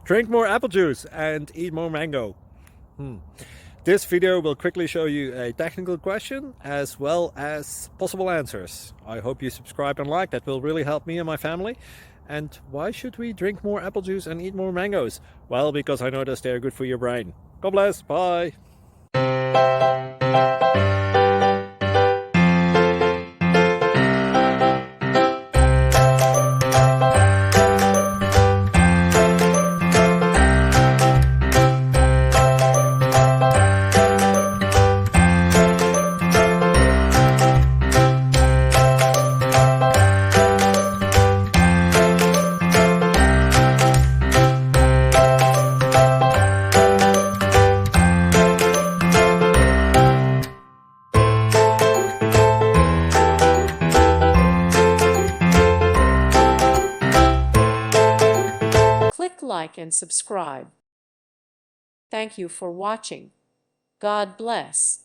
Drink more apple juice and eat more mango. This video will quickly show you a technical question as well as possible answers. I hope you subscribe and like, that will really help me and my family. And why should we drink more apple juice and eat more mangoes? Well, because I noticed they're good for your brain. God bless, bye! Click like and subscribe. Thank you for watching. God bless.